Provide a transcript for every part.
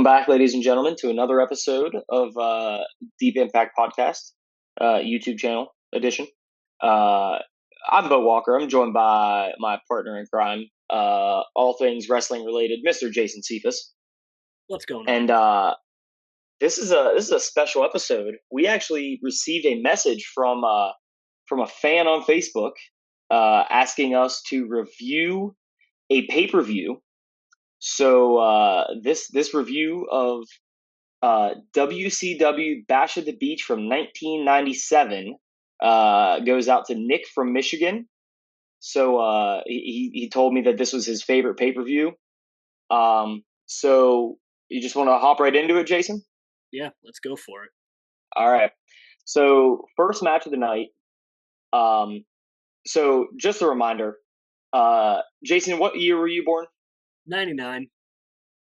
Welcome back, ladies and gentlemen, to another episode of Deep Impact Podcast, YouTube channel edition. Uh, I'm Bo Walker. I'm joined by my partner in crime, all things wrestling related, Mr. Jason Cephas. What's going on? And this is a special episode. We actually received a message from a fan on Facebook asking us to review a pay-per-view. So this review of WCW Bash at the Beach from 1997 goes out to Nick from Michigan. So he told me that this was his favorite pay-per-view. So you just want to hop right into it, Jason? Yeah, let's go for it. All right. So first match of the night. So just a reminder, Jason, what year were you born? 99.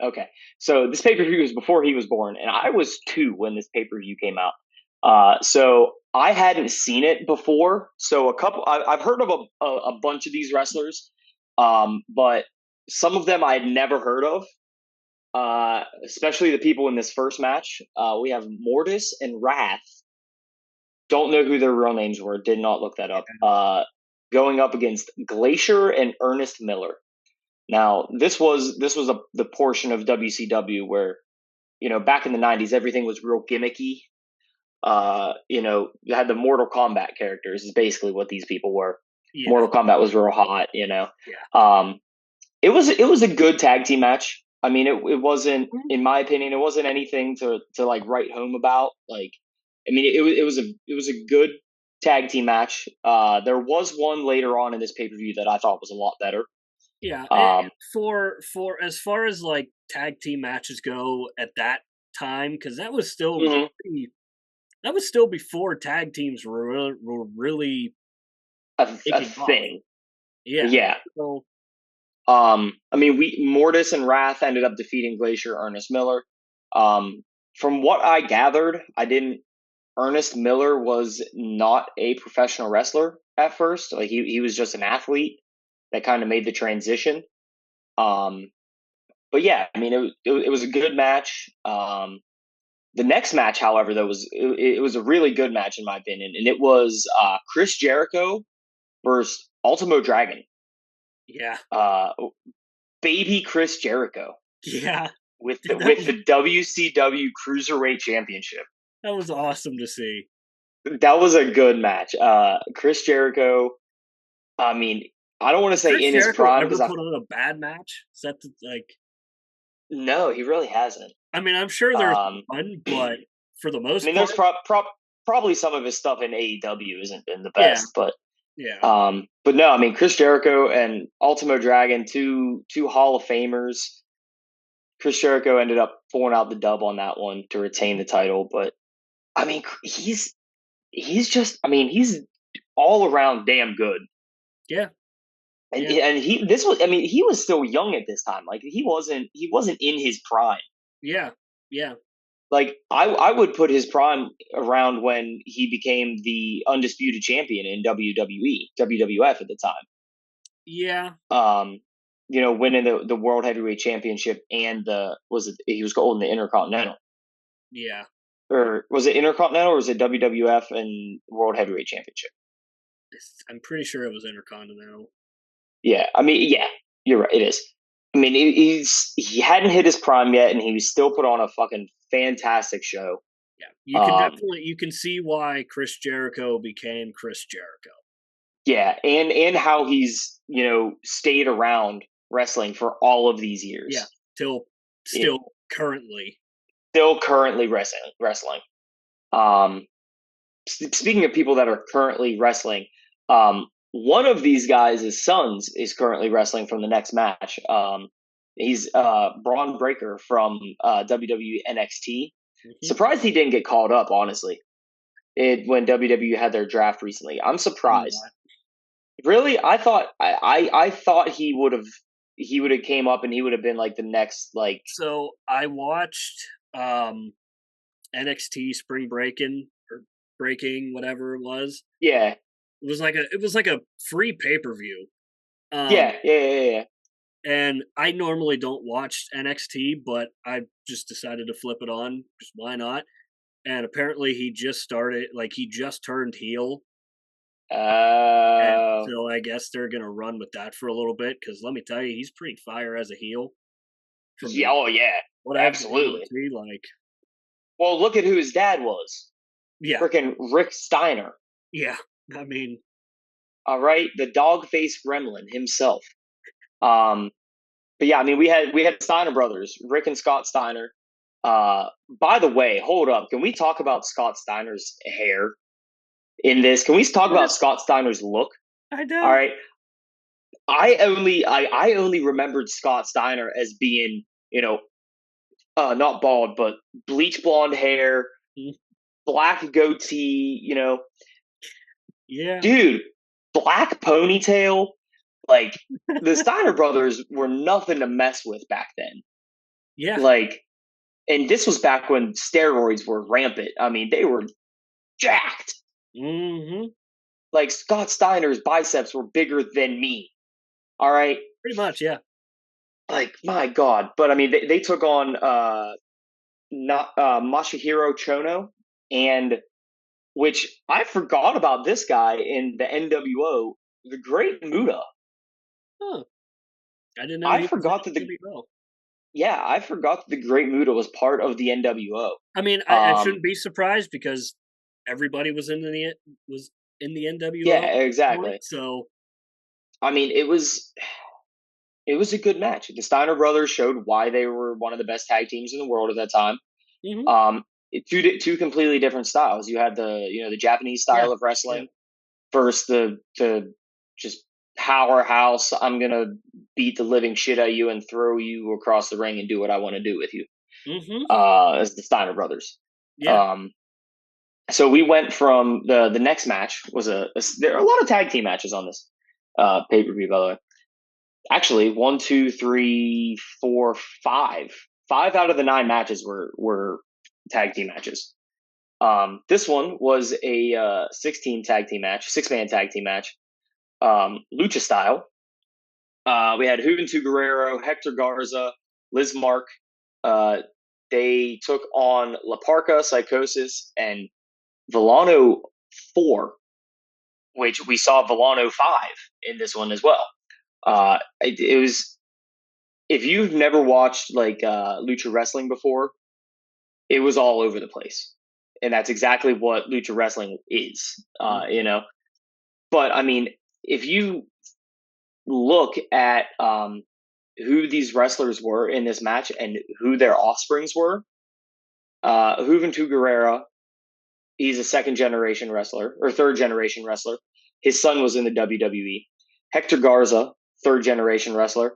Okay, so this pay-per-view was before he was born, and I was 2 when this pay-per-view came out. So I hadn't seen it before. So I've heard of a bunch of these wrestlers, but some of them I had never heard of. Especially the people in this first match. We have Mortis and Wrath. Don't know who their real names were. Did not look that up. Going up against Glacier and Ernest Miller. Now, this was the portion of WCW where, back in the 90s, everything was real gimmicky. You had the Mortal Kombat characters is basically what these people were. Yeah. Mortal Kombat was real hot, Yeah. It was a good tag team match. I mean, it wasn't, in my opinion, it wasn't anything to like write home about. Like, I mean, it was a good tag team match. There was one later on in this pay-per-view that I thought was a lot better. Yeah, for as far as like tag team matches go at that time, because that was still that was still before tag teams were really a thing. Yeah. Yeah. So, I mean, Mortis and Wrath ended up defeating Glacier, Ernest Miller. From what I gathered, Ernest Miller was not a professional wrestler at first. Like he was just an athlete that kind of made the transition. But yeah, I mean, it was a good match. The next match, however, though, it was a really good match in my opinion, and it was Chris Jericho versus Ultimo Dragon. Yeah. Baby Chris Jericho. Yeah. With the WCW Cruiserweight Championship. That was awesome to see. That was a good match. Chris Jericho. I mean, I don't want to say Chris in Jericho his prime because put on a bad match. Is that like? No, he really hasn't. I mean, I'm sure there's one, but for the most part, there's probably some of his stuff in AEW isn't been the best, but yeah. But no, I mean Chris Jericho and Ultimo Dragon, two Hall of Famers. Chris Jericho ended up pulling out the dub on that one to retain the title, but I mean he's all around damn good. Yeah. And he was still young at this time. Like he wasn't in his prime. Yeah. Yeah. Like I would put his prime around when he became the undisputed champion in WWF at the time. Yeah. Winning the World Heavyweight Championship and he was holding the Intercontinental. Yeah. Or was it Intercontinental or was it WWF and World Heavyweight Championship? I'm pretty sure it was Intercontinental. Yeah, I mean, yeah, you're right. It is. I mean, he hadn't hit his prime yet, and he still put on a fucking fantastic show. Yeah, you can see why Chris Jericho became Chris Jericho. Yeah, and how he's stayed around wrestling for all of these years. Yeah, currently wrestling. Speaking of people that are currently wrestling, one of these guys' sons is currently wrestling from the next match. He's Braun Breaker from WWE NXT. Mm-hmm. Surprised he didn't get called up, honestly. When WWE had their draft recently, I'm surprised. Really, I thought he would have came up and he would have been like the next like. So I watched NXT Spring Breaking or Breaking, whatever it was. Yeah. It was like a free pay-per-view. Yeah. And I normally don't watch NXT, but I just decided to flip it on. Just why not? And apparently he just started, like he just turned heel. And Uh, so I guess they're gonna run with that for a little bit because let me tell you, he's pretty fire as a heel yeah, from oh yeah, what I've been able to absolutely. see. Like, Well, look at who his dad was. yeah, Freaking Rick Steiner. yeah. I mean, All right, the dog faced gremlin himself. Um, but yeah, I mean, we had Steiner brothers, Rick and Scott Steiner. By the way, hold up. Can we talk about Scott Steiner's hair in this? Can we talk about Scott Steiner's look? I All know. right. I only remembered Scott Steiner as being, not bald, but bleach blonde hair, Mm, black goatee, yeah, dude, black ponytail. Like the Steiner brothers were nothing to mess with back then. yeah. Like, and this was back when steroids were rampant. I mean, they were jacked. Hmm. Like Scott Steiner's biceps were bigger than me. All right, Pretty much, yeah. like my god. But I mean, they took on not Masahiro Chono, and which I forgot about this guy in the NWO, the Great Muta. Huh. I didn't know I he was forgot that in the NWO. Yeah, I forgot that the Great Muta was part of the NWO. I mean, I Um, shouldn't be surprised because everybody was in the NWO yeah, at one point. exactly. So, I mean, it was a good match. The Steiner brothers showed why they were one of the best tag teams in the world at that time. hmm, Two completely different styles. You had the Japanese yeah, style of yeah. wrestling versus the just powerhouse. I'm gonna beat the living shit out of you and throw you across the ring and do what I want to do with you. Hmm. As the Steiner brothers. Yeah. Um, so we went from the next match was there are a lot of tag team matches on this pay per view, by the way. Actually, one, two, three, four, five out of the 9 matches were tag team matches. This one was a 16 tag team match, 6-man tag team match, lucha style. We had Juventud Guerrero, Hector Garza, Liz Mark. Uh, they took on La Parca, Psychosis, and Villano 4, which we saw Villano 5 in this one as well. It was, if you've never watched like lucha wrestling before, it was all over the place, and that's exactly what lucha wrestling is. Hmm. But I mean, if you look at who these wrestlers were in this match and who their offsprings were, Juventud Guerrera, he's a second generation wrestler or third generation wrestler. His son was in the WWE. Hector Garza, third generation wrestler.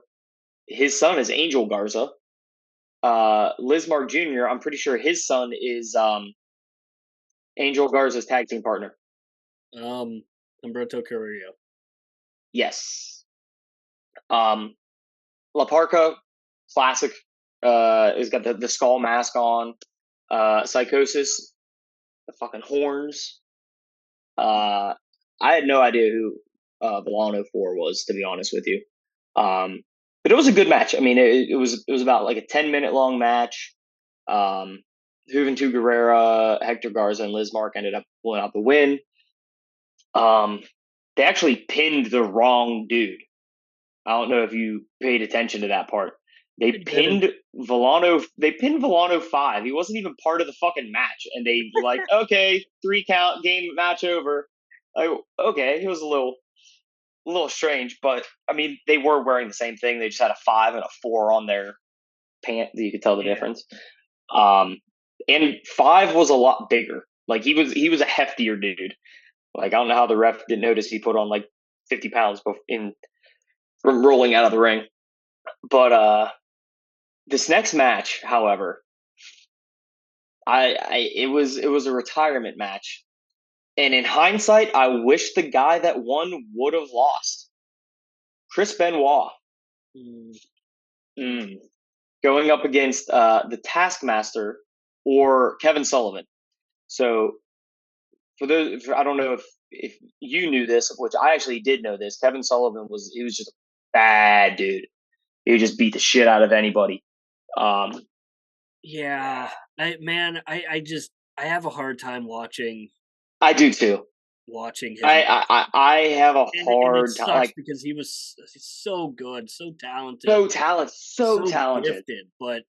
His son is Angel Garza. Lismark Jr., I'm pretty sure his son is Angel Garza's tag team partner. Humberto Carrillo. Yes. La Parca, classic. Has got the skull mask on. Psychosis, the fucking horns. Uh, I had no idea who Villano 4 was, to be honest with you. But it was a good match. I mean, it was about like a 10-minute long match. Um, Juventud Guerrera, Hector Garza, and Liz Mark ended up pulling out the win. Um, they actually pinned the wrong dude. I don't know if you paid attention to that part. They I didn't. pinned Villano. They pinned Villano 5. He wasn't even part of the fucking match, and they were like, "Okay, 3 count, game match over." Like, okay, it was a little strange, but I mean, they were wearing the same thing. They just had a 5 and a 4 on their pant. You could tell the Yeah. difference. Um, and 5 was a lot bigger. Like he was a heftier dude. Like I don't know how the ref didn't notice he put on like 50 pounds in from rolling out of the ring. But this next match, however, it was a retirement match, and in hindsight, I wish the guy that won would have lost. Chris Benoit, Mm. mm, going up against the Taskmaster or Kevin Sullivan. So for those, I don't know if you knew this, which I actually did know this. Kevin Sullivan he was just a bad dude. He would just beat the shit out of anybody. Yeah, I have a hard time watching I do too. his, I have a and it hard time. sucks Like, because he was so good, so talented, so so talented. gifted, but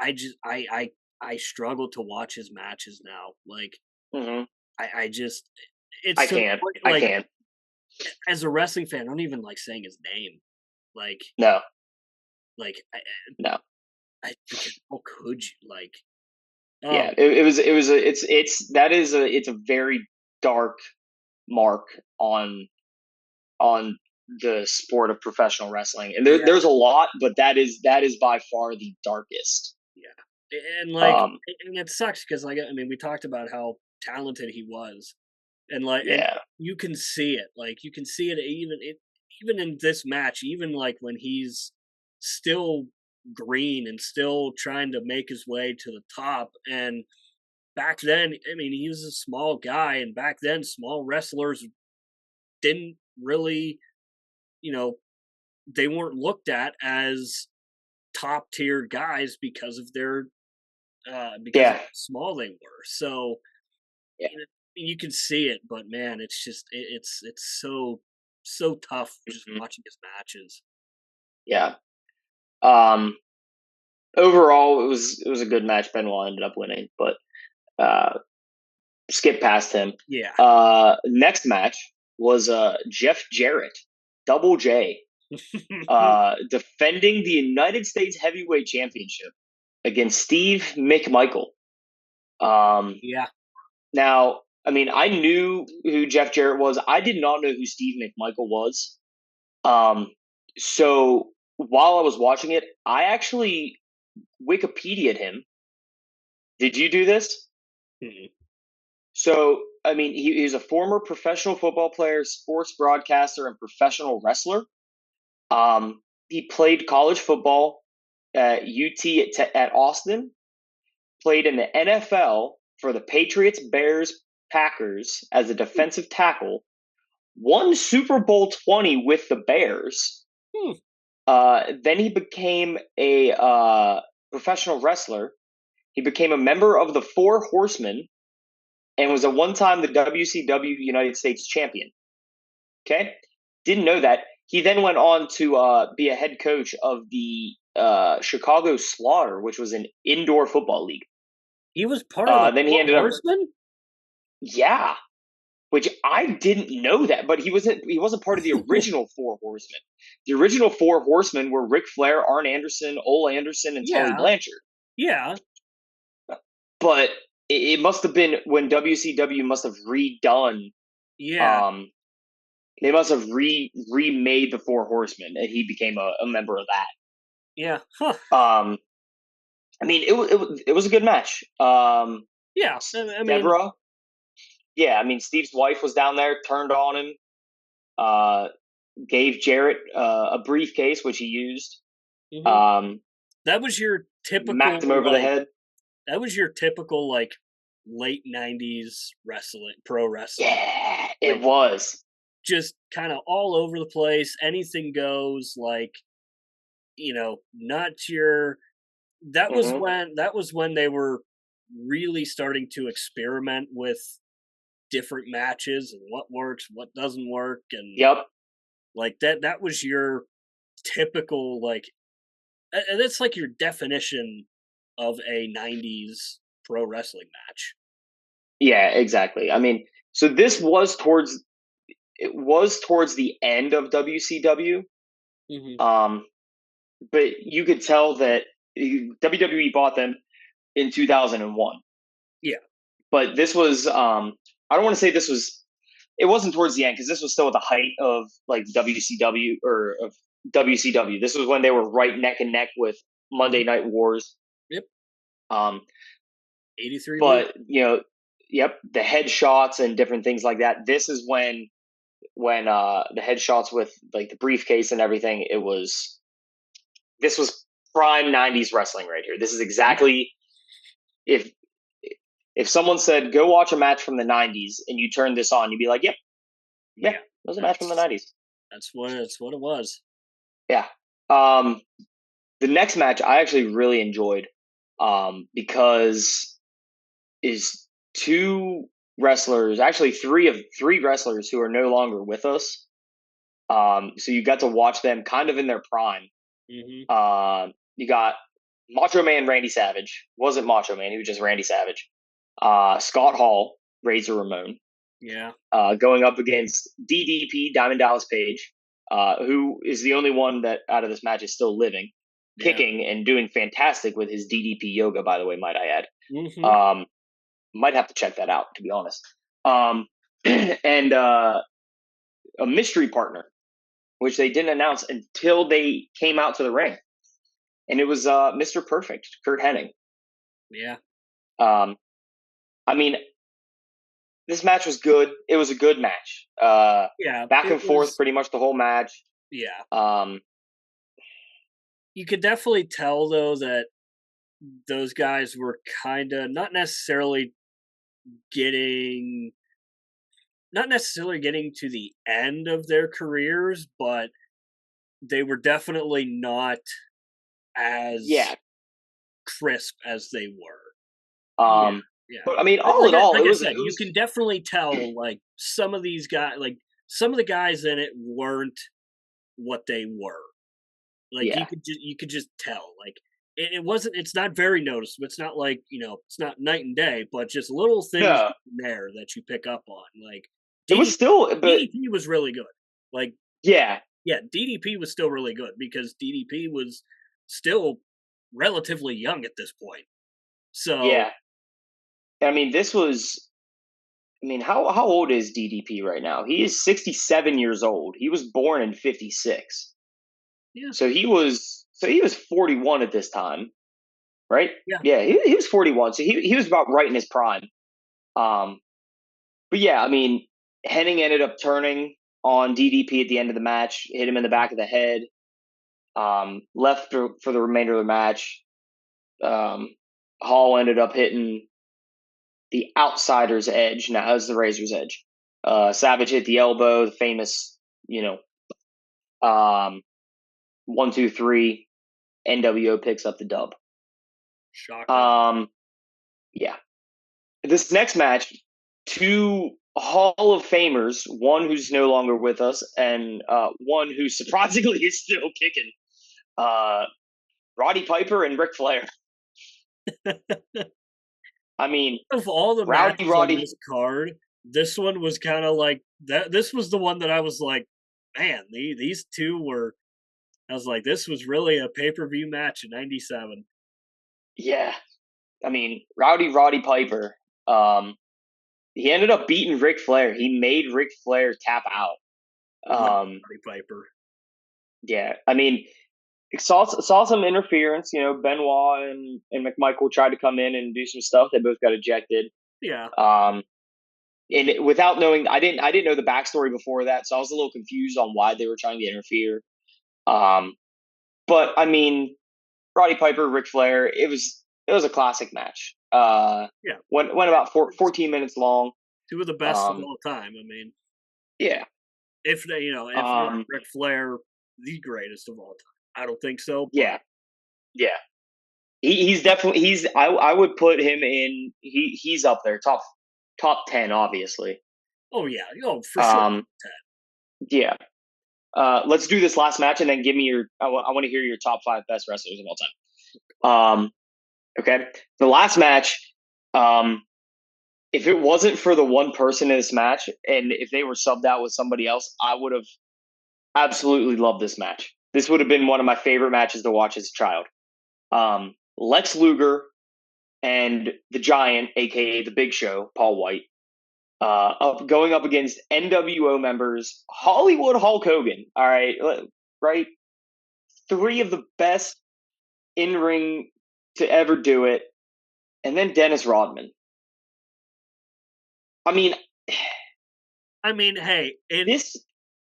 I struggle to watch his matches now. Like, Mm-hmm. I just it's I to the can't. point, I like, can't. as a wrestling fan, I don't even like saying his name. Like, No, like no. because how could you, like, Yeah, oh it's a very dark mark on on the sport of professional wrestling, and yeah, there's a lot, but that is by far the darkest. yeah, and like, Um, and it sucks because, like, I mean, we talked about how talented he was, and like, and yeah, you can see it, like, you can see it even in this match, even like when he's still green and still trying to make his way to the top. And back then, I mean, he was a small guy, and back then, small wrestlers didn't really, you know, they weren't looked at as top tier guys because of their because of yeah, how small they were. So, yeah. you know, you can see it, but man, it's just it's so tough just Mhm. watching his matches. Yeah. Um, Overall, it was a good match. Benoit ended up winning, but uh, skip past him. Yeah. Next match was Jeff Jarrett, Double J, defending the United States Heavyweight Championship against Steve McMichael. Um, Yeah. Now, I mean, I knew who Jeff Jarrett was. I did not know who Steve McMichael was. So while I was watching it, I actually Wikipedia'd him. Did you do this? Mhm. So, I mean, he's a former professional football player, sports broadcaster, and professional wrestler. He played college football at UT at Austin, played in the NFL for the Patriots, Bears, Packers as a defensive tackle, won Super Bowl 20 with the Bears. Hmm. Then he became a professional wrestler. He became a member of the Four Horsemen and was at one time the WCW United States champion. Okay, didn't know that. He then went on to be a head coach of the Chicago Slaughter, which was an indoor football league. He was part of the Then he Four ended up, Horsemen? yeah, which I didn't know that, but he wasn't part of the original Four Horsemen. The original Four Horsemen were Ric Flair, Arn Anderson, Ole Anderson, and Tully Yeah. Blanchard. Yeah. But it must have been when WCW must have redone. Yeah. Um, they must have remade the Four Horsemen, and he became a member of Yeah. Huh. that. I mean, it was a good match. Yeah. I mean, Deborah, yeah, I mean, Steve's wife was down there, turned on him, uh, gave Jarrett a briefcase, which he used, mhm. um, That was your smacked him typical, over the like, head. that was your typical, like, late 90s wrestling, pro wrestling. Yeah, it Like, was. just kind of all over the place, anything goes, like, not your Hmm. that was when they were really starting to experiment with different matches and what works, what doesn't work, and Yep. like that was your typical, like, and that's like your definition of a 90s pro wrestling match. Yeah, exactly. I mean, so it was towards the end of WCW. Hmm. Um, but you could tell that WWE bought them in 2001. Yeah. But this was I don't want to say this was it wasn't towards the end because this was still at the height of like WCW or of WCW. This was when they were right neck and neck with Hmm. Monday Night Wars. Yep. Um, 83 week. but yep, the headshots and different things like that. This is when the headshots with like the briefcase and everything. This was prime '90s wrestling right here. This is Yeah. exactly if if someone said go watch a match from the '90s and you turn this on, you'd be like, yep, yeah, Yeah. it was a match from the That's '90s. that's what it was. Yeah. Um, The next match I actually really enjoyed, because is two wrestlers, actually three wrestlers who are no longer with us. So you got to watch them kind of in their prime. Mm-hmm. You got Macho Man Randy Savage. Wasn't Macho Man, he was just Randy Savage. Scott Hall, Razor Ramon. Yeah. Going up against DDP, Diamond Dallas Page, who is the only one that out of this match is still living, Yeah. kicking and doing fantastic with his DDP yoga, by the way, might I add. Mm-hmm. Might have to check that out, to be honest. And a mystery partner, which they didn't announce until they came out to the ring. And it was Mr. Perfect, Kurt Hennig. Yeah. I mean, this match was good. It was a good match. Yeah. Back It and forth was. pretty much the whole match. Yeah. Um, You could definitely tell though that those guys were kind of getting not necessarily getting to the end of their careers, but they were definitely not yeah. as crisp as they were. Yeah, Um, yeah. but I mean, all in all, Like it I was said, you can definitely tell like some of these guys, like some of the guys in it weren't what they were. Like yeah. you could just tell. Like it wasn't. It's not very noticeable. It's not like it's not night and day, but just little things No, there that you pick up on. Like it was still, but DDP was really good. Like yeah, yeah, DDP was still really good because DDP was still relatively young at this point. So yeah. I mean, this was. I mean, how old is DDP right now? He is 67 years old. He was born in 56. yeah, So he was 41 at this time, right? yeah, Yeah, he was 41. So he was about right in his prime. Um, but yeah, I mean, Henning ended up turning on DDP at the end of the match, hit him in the back of the head, left for the remainder of the match. Um, Hall ended up hitting the outsider's edge. Now, as the razor's edge. Savage hit the elbow, the famous, um, 1, 2, 3. NWO picks up the dub. shocker. Um, yeah. This next match, two Hall of Famers, one who's no longer with us, and one who surprisingly is still kicking. Roddy Piper and Ric Flair. I mean, Of all the Rowdy matches on Roddy. this card, this one was kind of like that. This was the one that I was like, man, these two were. I was like, this was really a pay per view match in '97. Yeah. I mean, Roddy Piper. He ended up beating Ric Flair. He made Ric Flair tap out. Love Roddy Piper. Yeah. I mean, saw some interference. Benoit and McMichael tried to come in and do some stuff. They both got ejected. Yeah. And without knowing, I didn't know the backstory before that, so I was a little confused on why they were trying to interfere. But I mean, Roddy Piper, Ric Flair, it was a classic match. Yeah. Went about 14 minutes long. Two of the best of all time. I mean, Yeah. if not Ric Flair, the greatest of all time. I don't think so. But Yeah. Yeah. He's definitely I would put him in. He's up there, top 10, obviously. oh yeah, for sure. Yeah. Let's do this last match and then give me your. I want to hear your top 5 best wrestlers of all time. Okay. The last match. If it wasn't for the one person in this match, and if they were subbed out with somebody else, I would have absolutely loved this match. This would have been one of my favorite matches to watch as a child. Lex Luger and the Giant, aka the Big Show, Paul White, going up against NWO members, Hollywood Hulk Hogan. All right, 3 of the best in ring to ever do it, and then Dennis Rodman. I mean, hey,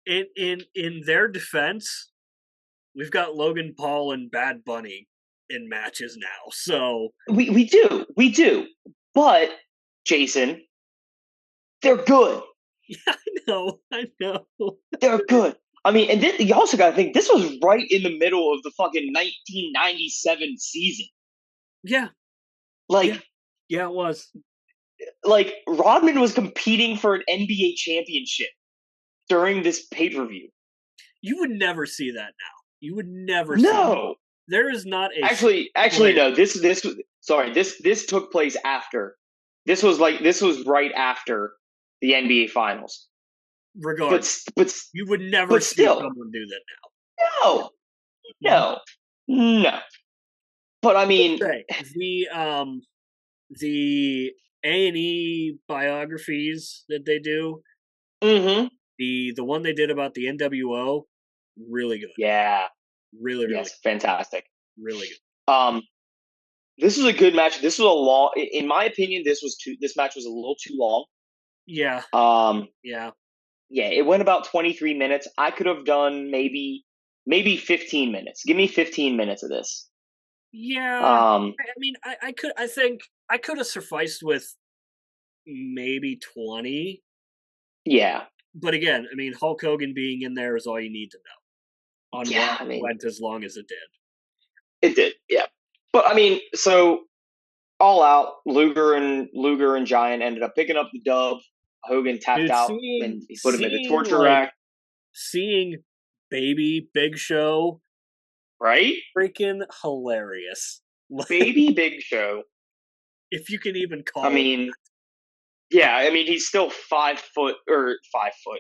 in their defense, we've got Logan Paul and Bad Bunny in matches now. So we do, but Jason, they're good. Yeah, I know. They're good. I mean, and you also got to think this was right in the middle of the fucking 1997 season. Yeah. Like, yeah, it was. Like Rodman was competing for an NBA championship during this pay-per-view. You would never see that now. You would never see that. No. There is not a Actually no. This took place after. This was right after the NBA finals. Regardless, but you would never see someone do that now. No. But I mean, the A&E biographies that they do, the one they did about the NWO, really good. Yeah, really yes, fantastic, really good. This was a good match. This was a long, in my opinion. This match was a little too long. Yeah. Yeah. It went about 23 minutes. I could have done maybe 15 minutes. Give me 15 minutes of this. Yeah. I mean, I think I could have sufficed with maybe 20. Yeah. But again, I mean, Hulk Hogan being in there is all you need to know on why it went as long as it did. It did, yeah. But I mean, so All Out, Luger and Giant ended up picking up the dub. Hogan tapped out and he put him in the torture rack. Seeing Baby Big Show, right? Freaking hilarious. Baby Big Show. If you can even call. I mean, yeah. I mean, he's still 5 foot.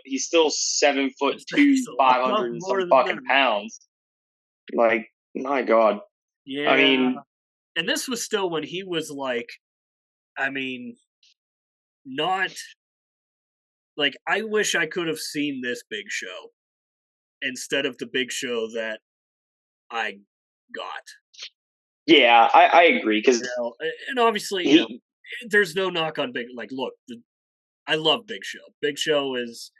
He's still 7'2", 500 and some fucking pounds. Like, my God. Yeah. I mean, and this was still when he was like, I mean, not like, I wish I could have seen this Big Show instead of the Big Show that I got. Yeah, I agree, because and obviously, there's no knock on Big. Like, look, I love Big Show. Big Show is,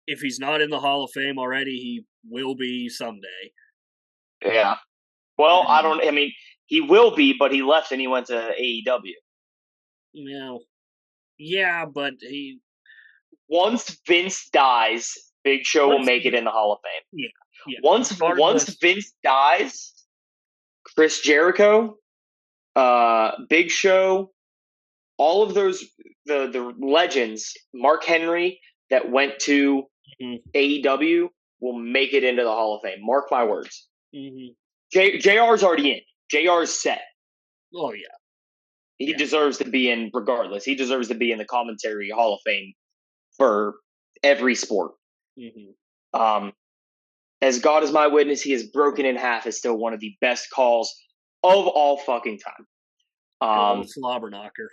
if he's not in the Hall of Fame already, he will be someday. Yeah. Well, I mean, he will be, but he left and he went to AEW. Yeah, but once Vince dies, Big Show will make it in the Hall of Fame. Yeah. Once Vince dies, Chris Jericho, Big Show, all of those the legends, Mark Henry that went to AEW will make it into the Hall of Fame. Mark my words. JR's already in. JR's set. Oh yeah. He deserves to be in regardless. He deserves to be in the commentary Hall of Fame for every sport. As God is my witness, he is broken in half is still one of the best calls of all fucking time. Good old slobber knocker.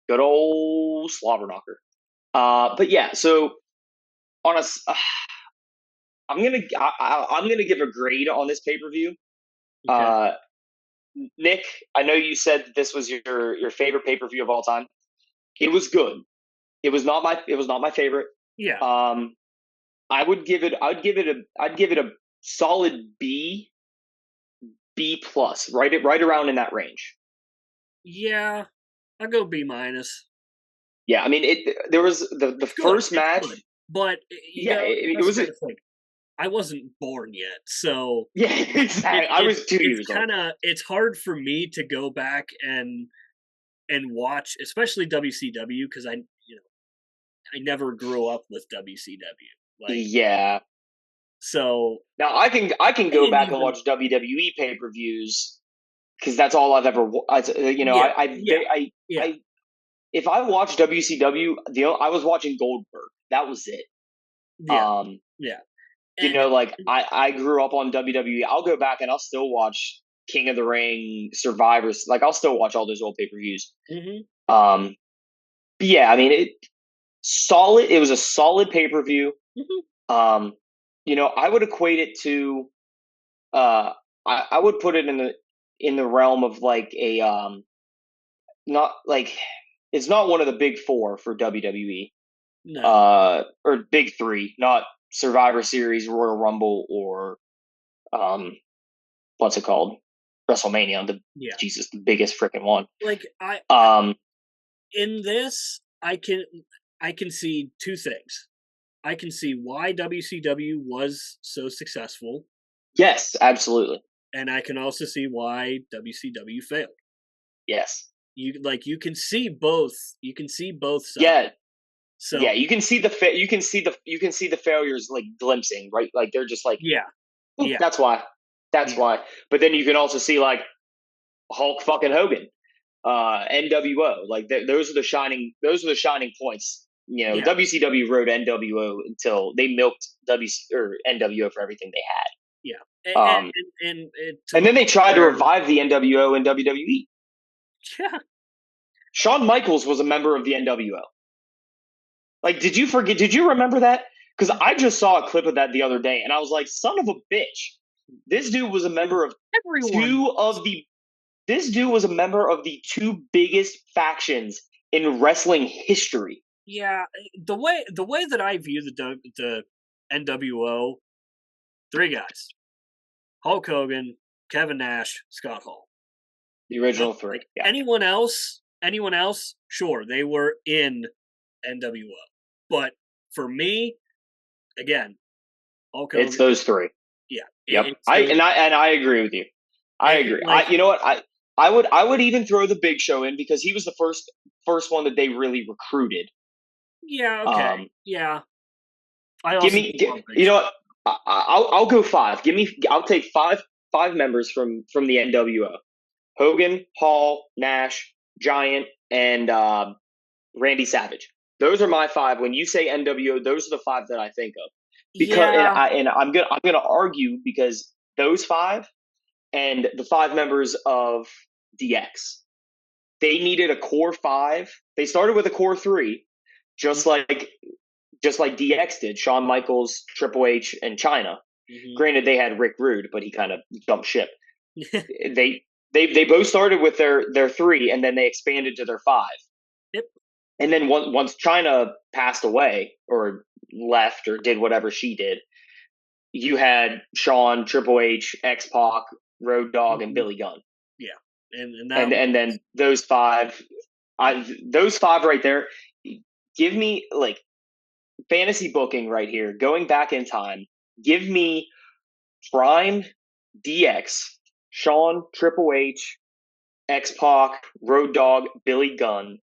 Good old slobber knocker. But yeah, so on a, I'm gonna give a grade on this pay-per-view. Okay. Nick, I know you said this was your favorite pay-per-view of all time. It was good. It was not my favorite. Yeah. I'd give it a solid B plus, right around in that range. Yeah, I'll go B minus. Yeah, I mean there was the first match, but it was I wasn't born yet, so yeah, exactly. I was 2 years old. It's hard for me to go back and watch, especially WCW, because I never grew up with WCW. Yeah. So now I can go back and watch WWE pay-per-views because that's all I've ever. If I watch WCW, I was watching Goldberg. That was it. Yeah. I grew up on WWE. I'll go back and I'll still watch King of the Ring, Survivors. Like I'll still watch all those old pay-per-views. Yeah, I mean it was a solid pay-per-view. I would equate it to I would put it in the realm of like a not like it's not one of the big four for WWE. No. Or big three, not Survivor Series, Royal Rumble, or what's it called? WrestleMania, the biggest freaking one. Like in this, I can see two things. I can see why WCW was so successful. Yes, absolutely. And I can also see why WCW failed. Yes. You can see both. You can see both sides. Yeah. So yeah, you can see the failures like glimpsing, right? Like they're just like, yeah, that's why. That's yeah, why. But then you can also see like Hulk fucking Hogan, NWO. Like those are the shining points. yeah, WCW rode NWO until they milked NWO for everything they yeah. had. To And be then they tried to fair, revive the NWO in WWE. yeah, Shawn Michaels was a member of the NWO. Like, did you forget? Did you remember that? Because I just saw a clip of that the other day, and I was like, "Son of a bitch!" This dude was a member of everyone. two of the. This dude was a member of the two biggest factions in wrestling history. Yeah, the way that I view the NWO, three guys: Hulk Hogan, Kevin Nash, Scott Hall. The original three. Like Yeah, anyone else, sure, they were in NWO. But for me, again, Hulk it's Hogan, those three. yeah, Yep. it's those. I agree with you. I agree. Like, You know what? I would even throw the Big Show in because he was the first one that they really recruited. yeah, okay, Um, yeah. I Give also me, love Big you know Show. what? I'll go five. I'll take five members from the NWO: Hogan, Hall, Nash, Giant, and Randy Savage. Those are my five. When you say NWO, those are the five that I think of. Because Yeah, I'm gonna argue because those five and the five members of DX, they needed a core five. They started with a core three, just like DX did, Shawn Michaels, Triple H, and China. mm-hmm. Granted, they had Rick Rude, but he kind of jumped ship. They they both started with their three, and then they expanded to their five. Yep. And then once China passed away or left or did whatever she did, you had Shawn, Triple H, X Pac, Road Dogg, and Mm-hmm. Billy Gunn. Yeah, and that And was, then those five right there. Give me like fantasy booking right here. Going back in time, give me Prime, DX, Shawn, Triple H, X Pac, Road Dogg, Billy Gunn,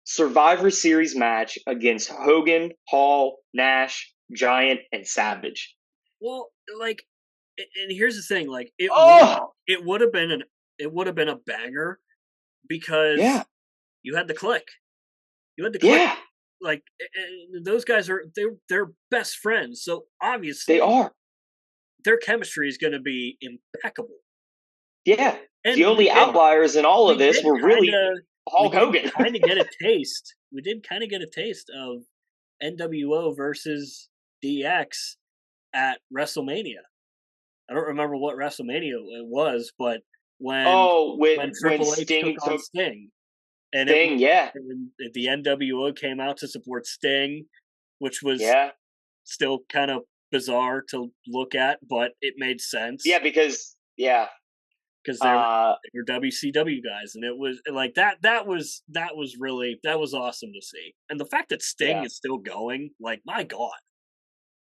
Survivor Series match against Hogan, Hall, Nash, Giant, and Savage. well, like, and here's the thing, like Oh it would have been a banger because yeah, you had the click. You had the click. yeah, Like, and those guys they're best friends, so they obviously are. their chemistry is going to be impeccable. Yeah, the And only outliers in all of we this did were kind really of we Hulk did Hogan. kind of get a taste. We did kind of get a taste of NWO versus DX at WrestleMania. I don't remember what WrestleMania it was, but when Oh, when Triple H took Sting on took Sting, and it was Sting, yeah, and the NWO came out to support Sting, which was yeah, still kind of bizarre to look at, but it made yeah, sense because yeah, because uh, they're WCW guys, and it was like that. That was awesome to see, and the fact that Sting yeah, is still going, like, my God,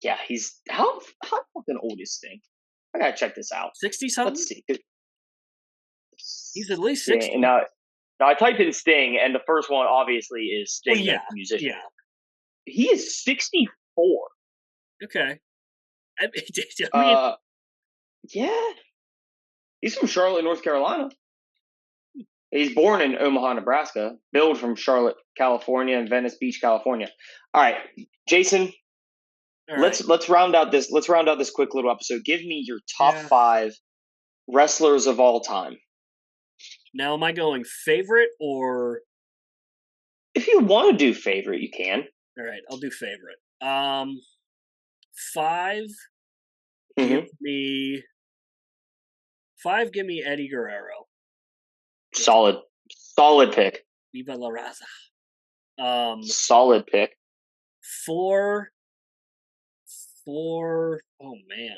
yeah. He's how fucking old is Sting? I gotta check this out. 60 Let's something. see. He's at least Sting. 60. Now I typed in Sting, and the first one obviously is Well, Sting, the yeah, musician. yeah, He is 64. okay. I mean, I mean, Uh, yeah, he's from Charlotte, North Carolina. He's born in Omaha, Nebraska. Billed from Charlotte, California, and Venice Beach, California. All right, Jason. all right, Let's round out this quick little episode. Give me your top yeah. five wrestlers of all time. Now, am I going favorite or? If you want to do favorite, you can. All right, I'll do favorite. 5. Give Mm-hmm. me 5. Give me Eddie Guerrero. Solid pick. Viva la raza. Solid pick. 4. Oh man,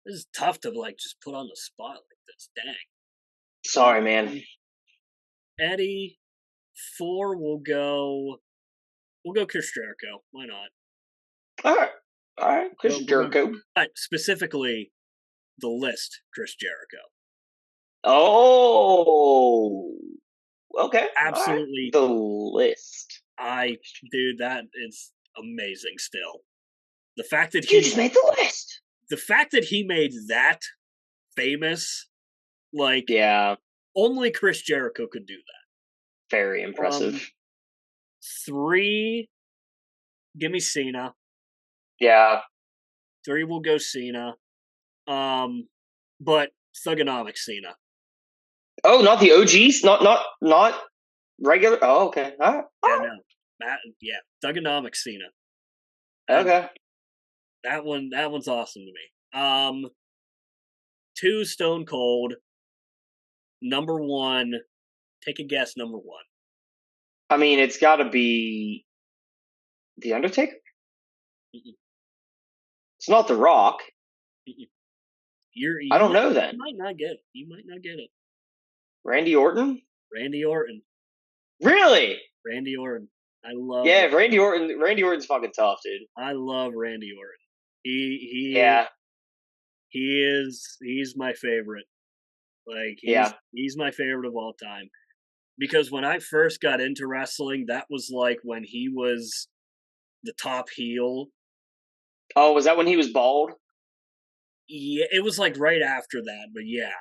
this is tough to like just put on the spot like this. Dang. Sorry, man. Eddie. 4. We'll go Chris Jericho. Why not? All right, Chris Jericho. Specifically, the list, Chris Jericho. Oh, okay. Absolutely. All right. The list. Dude, that is amazing still. The fact that You just made the list. The fact that he made that famous, like, yeah, only Chris Jericho could do that. Very impressive. 3, give me Cena. Yeah. 3 will go Cena. But Thugonomics Cena. Oh, not the OGs? Not regular? Oh, okay. All right. Yeah, Thugonomics Cena. Okay. That one's awesome to me. 2, Stone Cold. Number 1, take a guess, number 1. I mean, it's got to be The Undertaker? Mm-mm. It's not The Rock. You I don't know then. You might not get it. You might not get it. Randy Orton? Randy Orton. Really? Randy Orton. I love Randy Orton. Randy Orton's fucking tough, dude. I love Randy Orton. He's my favorite. Like he's my favorite of all time. Because when I first got into wrestling, that was like when he was the top heel. Oh, was that when he was bald? Yeah, it was like right after that, but yeah.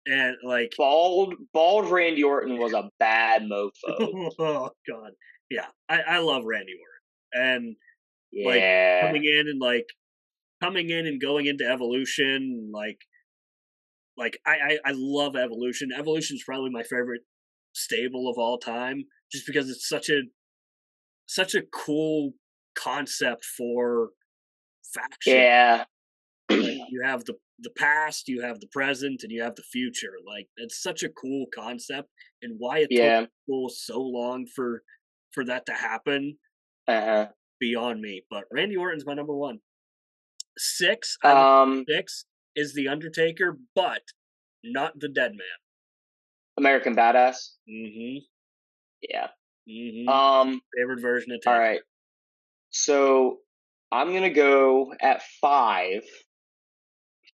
And like bald Randy Orton was a bad mofo. Oh god. Yeah. I love Randy Orton. And like coming in and going into Evolution, like I love Evolution. Evolution's probably my favorite stable of all time, just because it's such a cool concept for faction. Yeah. Like you have the past, you have the present, and you have the future. Like it's such a cool concept, and why it took people so long for that to happen. Beyond me. But Randy Orton's my number 1. 6, 6 is The Undertaker, but not the Dead Man. American Badass. Mm-hmm. Yeah. Mm-hmm. Favorite version of Taker. All right. So I'm gonna go at 5.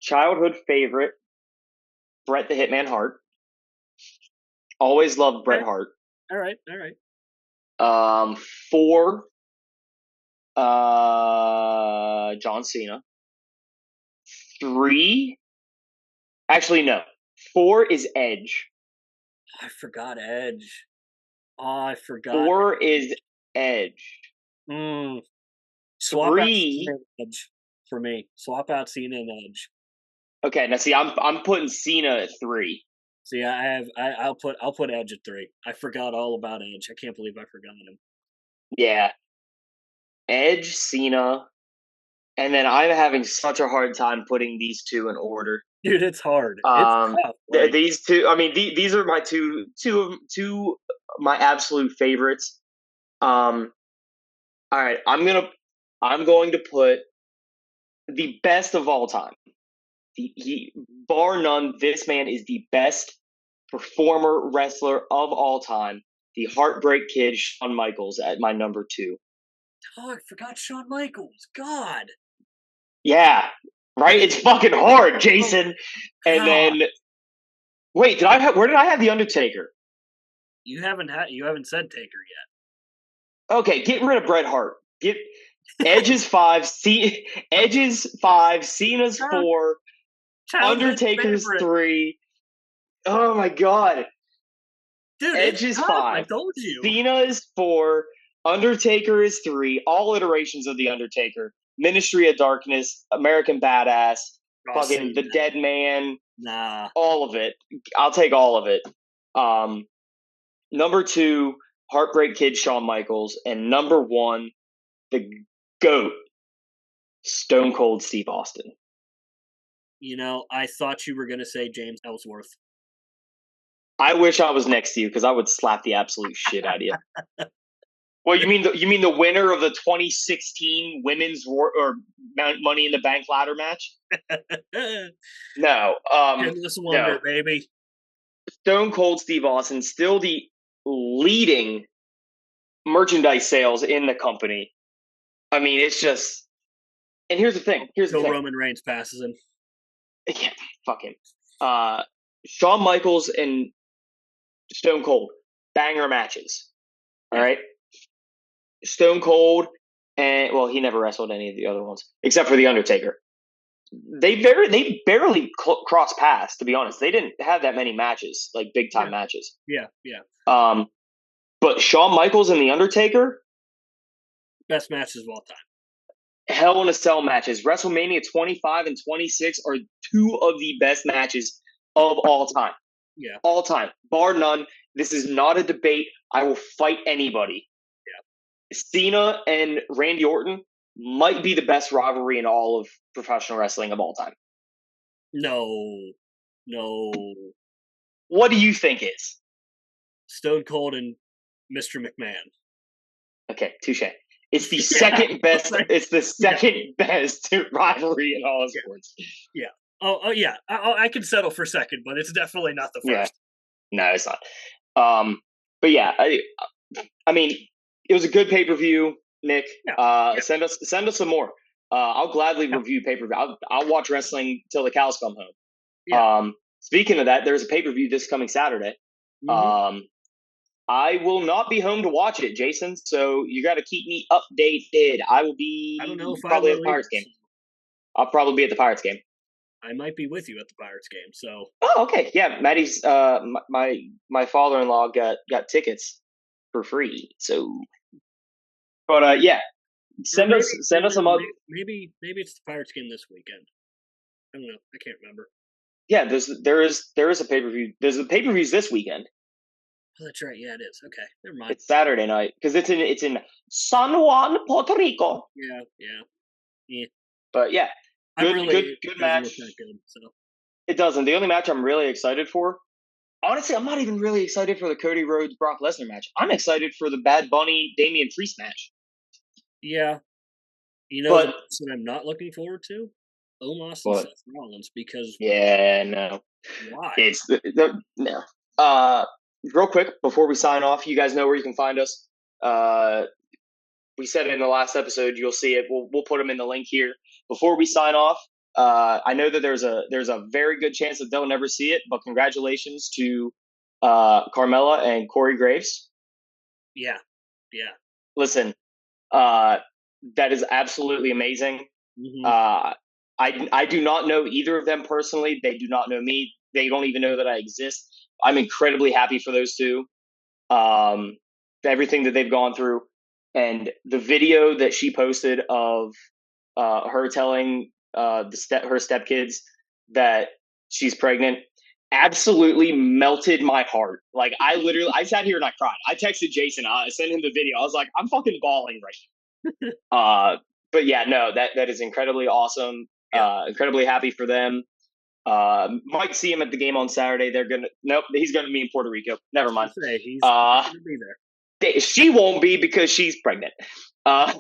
Childhood favorite, Bret the Hitman Hart. Always loved Bret Hart. All right. 4, John Cena. 3, actually no. 4 is Edge. I forgot Edge. Oh, I forgot. 4 is Edge. Swap 3 out Edge for me. Swap out Cena and Edge. Okay, now see, I'm putting Cena at 3. See, I'll put Edge at 3. I forgot all about Edge. I can't believe I forgot him. Yeah. Edge, Cena, and then I'm having such a hard time putting these 2 in order. Dude, it's hard. It's tough. Like, these 2, I mean, these are my two my absolute favorites. All right, I'm going to put the best of all time. Bar none, this man is the best performer, wrestler of all time. The Heartbreak Kid, Shawn Michaels, at my number 2. Oh, I forgot Shawn Michaels. God. Yeah, right? It's fucking hard, Jason. And then, wait, where did I have The Undertaker? You haven't said Taker yet. Okay, get rid of Bret Hart. Edge's 5, Edge's 5, Cena's 4, Undertaker's 3. Oh my god. Dude, Edge is 5. I told you. Cena is 4. Undertaker is 3. All iterations of The Undertaker. Ministry of Darkness, American Badass, fucking The Dead Man. Nah. All of it. I'll take all of it. Number 2, Heartbreak Kid, Shawn Michaels. And number 1, the GOAT, Stone Cold Steve Austin. You know, I thought you were going to say James Ellsworth. I wish I was next to you, because I would slap the absolute shit out of you. Well, you mean the winner of the 2016 women's Money in the Bank ladder match? No. Endless wonder, baby. Stone Cold Steve Austin, still the leading merchandise sales in the company. I mean, it's just. And here's the thing. Roman Reigns passes him. Yeah, fuck him. Shawn Michaels and Stone Cold, banger matches. All right. Stone Cold and he never wrestled any of the other ones except for the Undertaker. They barely crossed paths. To be honest, they didn't have that many matches, like big time matches. Yeah. But Shawn Michaels and the Undertaker, best matches of all time. Hell in a Cell matches. WrestleMania 25 and 26 are two of the best matches of all time. Yeah. All time. Bar none. This is not a debate. I will fight anybody. Yeah. Cena and Randy Orton might be the best rivalry in all of professional wrestling of all time. No. What do you think is? Stone Cold and Mr. McMahon. Okay, touche. It's the second best. It's the second best rivalry in all of sports. Yeah. Oh yeah. I can settle for second, but it's definitely not the first. Yeah. No, it's not. But yeah, I mean, it was a good pay-per-view, Nick. Yeah. Send us some more. I'll gladly review pay-per-view. I'll watch wrestling till the cows come home. Yeah. Speaking of that, there's a pay-per-view this coming Saturday. Mm-hmm. I will not be home to watch it, Jason. So you got to keep me updated. I will be probably at the Pirates game. I'll probably be at the Pirates game. I might be with you at the Pirates game. So. Oh, okay. Yeah, Maddie's. My father-in-law got tickets for free. So. But yeah, send us some up. Maybe it's the Pirates game this weekend. I don't know. I can't remember. Yeah, there is a pay-per-view. There's a pay-per-views this weekend. Oh, that's right. Yeah, it is. Okay, never mind. It's Saturday night because it's in San Juan, Puerto Rico. Yeah. But yeah, good match. It doesn't. The only match I'm really excited for, honestly, I'm not even really excited for the Cody Rhodes Brock Lesnar match. I'm excited for the Bad Bunny Damian Priest match. Yeah, what I'm not looking forward to? Omos and Seth Rollins because no. Why? It's no. Real quick, before we sign off, you guys know where you can find us. We said it in the last episode. You'll see it. We'll put them in the link here. Before we sign off, I know that there's a very good chance that they'll never see it, but congratulations to Carmella and Corey Graves. Yeah. Listen, that is absolutely amazing. Mm-hmm. I do not know either of them personally. They do not know me. They don't even know that I exist. I'm incredibly happy for those two. Everything that they've gone through, and the video that she posted of her telling her stepkids that she's pregnant absolutely melted my heart. Like I sat here and I cried. I texted Jason. I sent him the video. I was like, I'm fucking bawling right now. But yeah, no, that is incredibly awesome. Incredibly happy for them. Might see him at the game on Saturday. He's gonna be in Puerto Rico. Never mind. He's gonna be there. She won't be because she's pregnant. But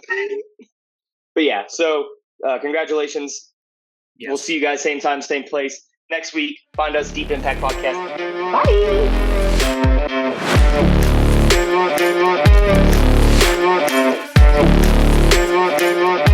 yeah, so congratulations. Yes. We'll see you guys same time, same place next week. Find us Deep Impact Podcast. Bye.